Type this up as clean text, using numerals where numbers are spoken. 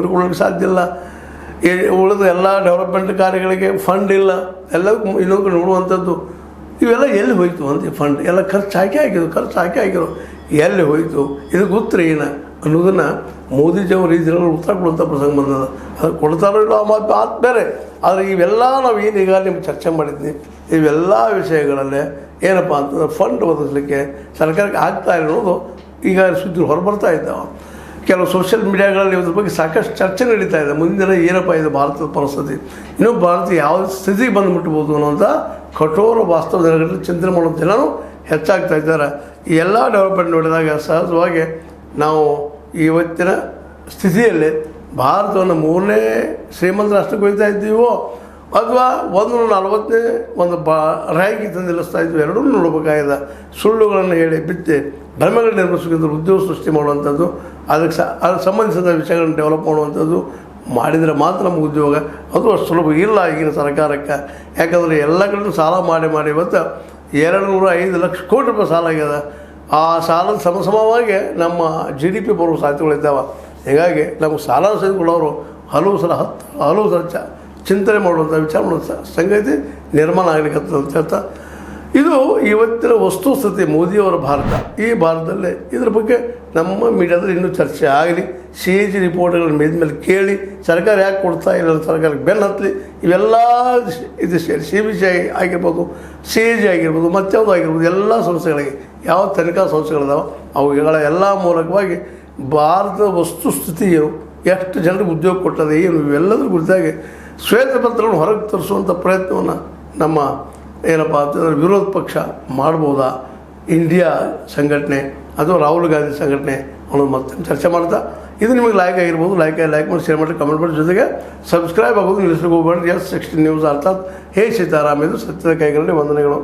ನೌಕರಿ ಕೊಡೋಕ್ಕೆ ಸಾಧ್ಯ ಇಲ್ಲ. ಉಳಿದ ಎಲ್ಲ ಡೆವಲಪ್ಮೆಂಟ್ ಕಾರ್ಯಗಳಿಗೆ ಫಂಡ್ ಇಲ್ಲ, ಎಲ್ಲದಕ್ಕೂ ಇನ್ನೊಂದು ನೋಡುವಂಥದ್ದು. ಇವೆಲ್ಲ ಎಲ್ಲಿ ಹೋಯಿತು ಅಂತ ಫಂಡ್ ಎಲ್ಲ ಖರ್ಚು ಹಾಕಿದ್ರು ಎಲ್ಲಿ ಹೋಯಿತು, ಇದು ಗೊತ್ತರ ಏನು ಅನ್ನೋದನ್ನು ಮೋದಿಜಿಯವರು ಈ ದಿನಗಳು ಉತ್ತರ ಕೊಡುವಂಥ ಪ್ರಸಂಗ ಬಂದದ. ಅದು ಕೊಡ್ತಾರೋ ಇಲ್ಲ ಮಾತು ಬೇರೆ. ಆದರೆ ಇವೆಲ್ಲ ನಾವು ಏನೀಗ ನಿಮ್ಗೆ ಚರ್ಚೆ ಮಾಡಿದ್ವಿ, ಇವೆಲ್ಲ ವಿಷಯಗಳಲ್ಲೇ ಏನಪ್ಪ ಅಂತಂದ್ರೆ ಫಂಡ್ ಒದಗಿಸ್ಲಿಕ್ಕೆ ಸರ್ಕಾರಕ್ಕೆ ಆಗ್ತಾ ಇರೋದು ಈಗ ಸುದ್ದಿ ಹೊರಬರ್ತಾ ಇದ್ದಾವೆ. ಕೆಲವು ಸೋಷಿಯಲ್ ಮೀಡಿಯಾಗಳಲ್ಲಿ ಇದ್ರ ಬಗ್ಗೆ ಸಾಕಷ್ಟು ಚರ್ಚೆ ನಡೀತಾ ಇದೆ. ಮುಂದಿನ ಏನಪ್ಪ ಇದು ಭಾರತದ ಪರಿಸ್ಥಿತಿ, ಇನ್ನೂ ಭಾರತ ಯಾವ ಸ್ಥಿತಿಗೆ ಬಂದುಬಿಟ್ಬೋದು ಅನ್ನೋಂಥ ಕಠೋರ ವಾಸ್ತವ ದಿನಗಳಲ್ಲಿ ಚಿಂತನೆ ಮಾಡೋ ಜನರು ಹೆಚ್ಚಾಗ್ತಾ ಇದ್ದಾರೆ. ಈ ಎಲ್ಲ ಡೆವಲಪ್ಮೆಂಟ್ ನೋಡಿದಾಗ ಸಹಜವಾಗಿ ನಾವು ಇವತ್ತಿನ ಸ್ಥಿತಿಯಲ್ಲಿ ಭಾರತವನ್ನು 3ನೇ ಶ್ರೀಮಂತ ರಾಷ್ಟ್ರಕ್ಕೆ ಹೋಗ್ತಾ ಇದ್ದೀವೋ ಅಥವಾ 140ನೇ ಒಂದು ರ್ಯಾಂಕಿಗೆ ತಂದು ನಿಲ್ಲಿಸ್ತಾ ಇದ್ವಿ, ಎರಡೂ ನೋಡಬೇಕಾಗಿದೆ. ಸುಳ್ಳುಗಳನ್ನು ಹೇಳಿ ಬಿತ್ತೆ ಭ್ರಮೆಗಳು ನಿರ್ಮಿಸೋದ್ರಿಂದ ಉದ್ಯೋಗ ಸೃಷ್ಟಿ ಮಾಡುವಂಥದ್ದು, ಅದಕ್ಕೆ ಸಂಬಂಧಿಸಿದ ವಿಷಯಗಳನ್ನು ಡೆವಲಪ್ ಮಾಡುವಂಥದ್ದು ಮಾಡಿದರೆ ಮಾತ್ರ ನಮ್ಮ ಉದ್ಯೋಗ. ಅದು ಅಷ್ಟು ಸುಲಭ ಇಲ್ಲ ಈಗಿನ ಸರ್ಕಾರಕ್ಕೆ. ಯಾಕಂದರೆ ಎಲ್ಲ ಕಡೆ ಸಾಲ ಮಾಡಿ ಇವತ್ತು 205 ಲಕ್ಷ ಕೋಟಿ ರೂಪಾಯಿ ಸಾಲ ಆಗ್ಯದ. ಆ ಸಾಲದ ಸಮವಾಗಿ ನಮ್ಮ GDP ಬರುವ ಸಾಧ್ಯತೆಗಳಿದ್ದಾವೆ. ಹೀಗಾಗಿ ನಮಗೆ ಸಾಲ ಸಹಿತಕೊಳ್ಳೋರು ಹಲವು ಸಲ ಚಿಂತನೆ ಮಾಡುವಂಥ ವಿಚಾರ ಮಾಡುವಂಥ ಸಂಗತಿ ನಿರ್ಮಾಣ ಆಗಲಿಕ್ಕೆ ಅಂತ ಹೇಳ್ತಾ, ಇದು ಇವತ್ತಿನ ವಸ್ತುಸ್ಥಿತಿ ಮೋದಿಯವರ ಭಾರತ. ಈ ಭಾರತದಲ್ಲೇ ಇದ್ರ ಬಗ್ಗೆ ನಮ್ಮ ಮೀಡಿಯಾದಲ್ಲಿ ಇನ್ನೂ ಚರ್ಚೆ ಆಗಲಿ, CAG ರಿಪೋರ್ಟ್ಗಳನ್ನು ಮೇದ್ಮೇಲೆ ಕೇಳಿ ಸರ್ಕಾರ ಯಾಕೆ ಕೊಡ್ತಾ ಇಲ್ಲ, ಸರ್ಕಾರಕ್ಕೆ ಬೆನ್ನು ಹತ್ತಲಿ. ಇವೆಲ್ಲ ಇದು ಸೇರಿ CBCI ಆಗಿರ್ಬೋದು, CAG ಆಗಿರ್ಬೋದು, ಮತ್ಯಾವುದು ಆಗಿರ್ಬೋದು, ಎಲ್ಲ ಸಂಸ್ಥೆಗಳಿಗೆ ಯಾವ ತನಿಖಾ ಸಂಸ್ಥೆಗಳಿದಾವೆ ಅವುಗಳ ಎಲ್ಲ ಮೂಲಕವಾಗಿ ಭಾರತದ ವಸ್ತುಸ್ಥಿತಿ ಏನು, ಎಷ್ಟು ಜನರಿಗೆ ಉದ್ಯೋಗ ಕೊಟ್ಟದೆ ಏನು, ಇವೆಲ್ಲದ್ರ ಕುರಿತಾಗಿ ಶ್ವೇತಪತ್ರಗಳನ್ನು ಹೊರಗೆ ತರಿಸುವಂಥ ಪ್ರಯತ್ನವನ್ನು ನಮ್ಮ ಏನಪ್ಪ ಅಂತಂದರೆ ವಿರೋಧ ಪಕ್ಷ ಮಾಡ್ಬೋದಾ, ಇಂಡಿಯಾ ಸಂಘಟನೆ ಅಥವಾ ರಾಹುಲ್ ಗಾಂಧಿ ಸಂಘಟನೆ ಅನ್ನೋದು ಮತ್ತೆ ಚರ್ಚೆ ಮಾಡ್ತಾ, ಇದು ನಿಮಗೆ ಲೈಕ್ ಆಗಿರ್ಬೋದು, ಲೈಕ್ ಮಾಡಿ ಶೇರ್ ಮಾಡಿ ಕಮೆಂಟ್ ಮಾಡಿ, ಜೊತೆಗೆ ಸಬ್ಸ್ಕ್ರೈಬ್ ಆಗೋದು ನಿಲ್ಲಿಸ್ಲಿಕ್ಕೆ ಹೋಗ್ಬೇಡ್ರಿ. S16 ನ್ಯೂಸ್ ಅರ್ಥಾತ್ ಹೇ ಸೀತಾರಾಮ್, ಇದು ಸತ್ಯದ ಕೈಗಳಲ್ಲಿ ವಂದನೆಗಳು.